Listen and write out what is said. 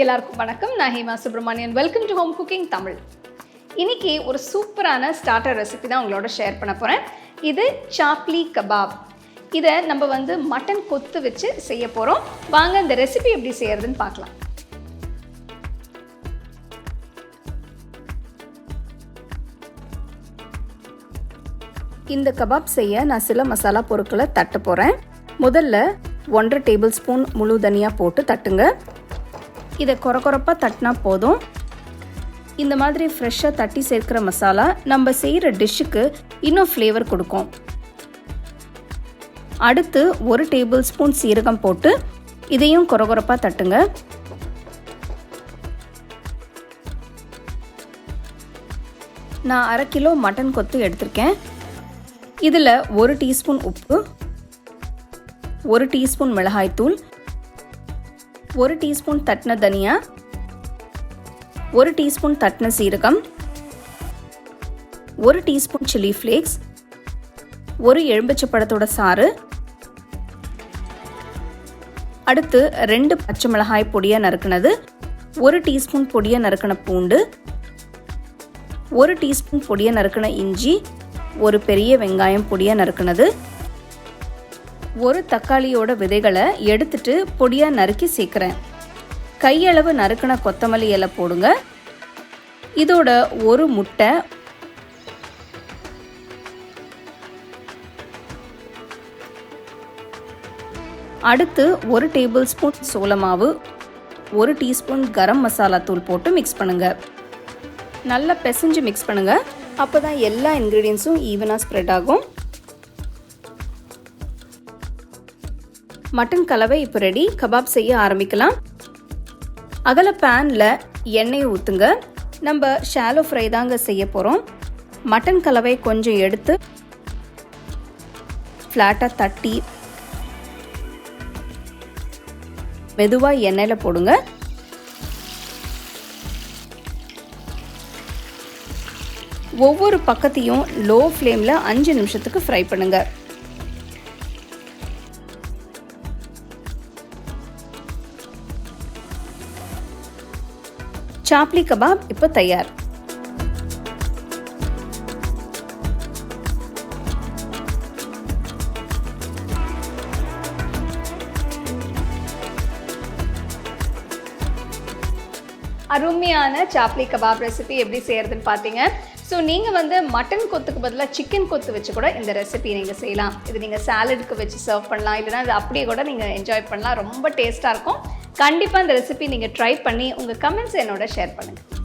எல்லாருக்கும் வணக்கம். நான் Hema Subramanian. Welcome to home cooking Tamil. இன்னைக்கு ஒரு சூப்பரான ஸ்டார்டர் ரெசிபி தான் உங்களோட ஷேர் பண்ண போகிறேன். இது சாப்லி கபாப். இதை நம்ம மட்டன் கொத்து வச்சு செய்ய போகிறோம். வாங்க இந்த ரெசிபி எப்படி செய்யறதுன்னு பார்க்கலாம். இந்த கபாப் செய்ய நான் சில மசாலா பொருட்களை தட்ட போகிறேன். முதல்ல 1.5 டேபிள் ஸ்பூன் முழு தனியா போட்டு தட்டுங்க. இதை கொரப்பாக தட்டினா போதும். இந்த மாதிரி ஃப்ரெஷ்ஷாக தட்டி சேர்க்கிற மசாலா நம்ம செய்கிற டிஷ்ஷுக்கு இன்னும் ஃப்ளேவர் கொடுக்கும். அடுத்து 1 டேபிள் ஸ்பூன் சீரகம் போட்டு இதையும் கொரப்பாக தட்டுங்க. நான் 1/2 கிலோ மட்டன் கொத்து எடுத்திருக்கேன். இதில் 1 டீஸ்பூன் உப்பு, 1 டீஸ்பூன் மிளகாய்த்தூள், 1 டீஸ்பூன் தட்டின தனியா, 1 டீஸ்பூன் தட்டின சீரகம், 1 டீஸ்பூன் சில்லி ஃப்ளேக்ஸ், 1 எலுமிச்சைப்பழத்தோட சாறு, அடுத்து 2 பச்சை மிளகாய் பொடியாக நறுக்கினது, 1 டீஸ்பூன் பொடியாக நறுக்கின பூண்டு, 1 டீஸ்பூன் பொடியாக நறுக்கின இஞ்சி, 1 பெரிய வெங்காயம் பொடியாக நறுக்கினது, 1 தக்காளியோட விதைகளை எடுத்துட்டு பொடியாக நறுக்கி சேர்க்குறேன். கையளவு நறுக்கின கொத்தமல்லி இலை போடுங்க. இதோட 1 முட்டை, அடுத்து 1 டேபிள் ஸ்பூன் சோள மாவு, 1 டீஸ்பூன் கரம் மசாலா தூள் போட்டு மிக்ஸ் பண்ணுங்க. நல்லா பிசைஞ்சு மிக்ஸ் பண்ணுங்க. அப்போ தான் எல்லா இன்க்ரீடியன்ஸும் ஈவனாக ஸ்ப்ரெட் ஆகும். மட்டன் கலவை இப்போ ரெடி. கபாப் செய்ய ஆரம்பிக்கலாம். அகல பேனில் எண்ணெயை ஊற்றுங்க. நம்ம ஷாலோ ஃப்ரை தாங்க செய்ய போகிறோம். மட்டன் கலவை கொஞ்சம் எடுத்து ஃப்ளாட்டாக தட்டி மெதுவாக எண்ணெயில் போடுங்க. ஒவ்வொரு பக்கத்தையும் லோ ஃப்ளேமில் 5 நிமிஷத்துக்கு ஃப்ரை பண்ணுங்க. சாப்லி கபாப் இப்போ தயார். அருமையான சாப்லி கபாப் ரெசிபி எப்படி செய்யறதுன்னு பார்த்தீங்க. ஸோ நீங்கள் மட்டன் கொத்துக்கு பதிலாக சிக்கன் கொத்து வச்சு கூட இந்த ரெசிபி நீங்கள் செய்யலாம். இது நீங்கள் சாலடுக்கு வச்சு சர்வ் பண்ணலாம், இல்லைனா இது அப்படியே கூட நீங்கள் என்ஜாய் பண்ணலாம். ரொம்ப டேஸ்ட்டாக இருக்கும். கண்டிப்பாக இந்த ரெசிபி நீங்கள் ட்ரை பண்ணி உங்கள் கமெண்ட்ஸ் என்னோட ஷேர் பண்ணுங்கள்.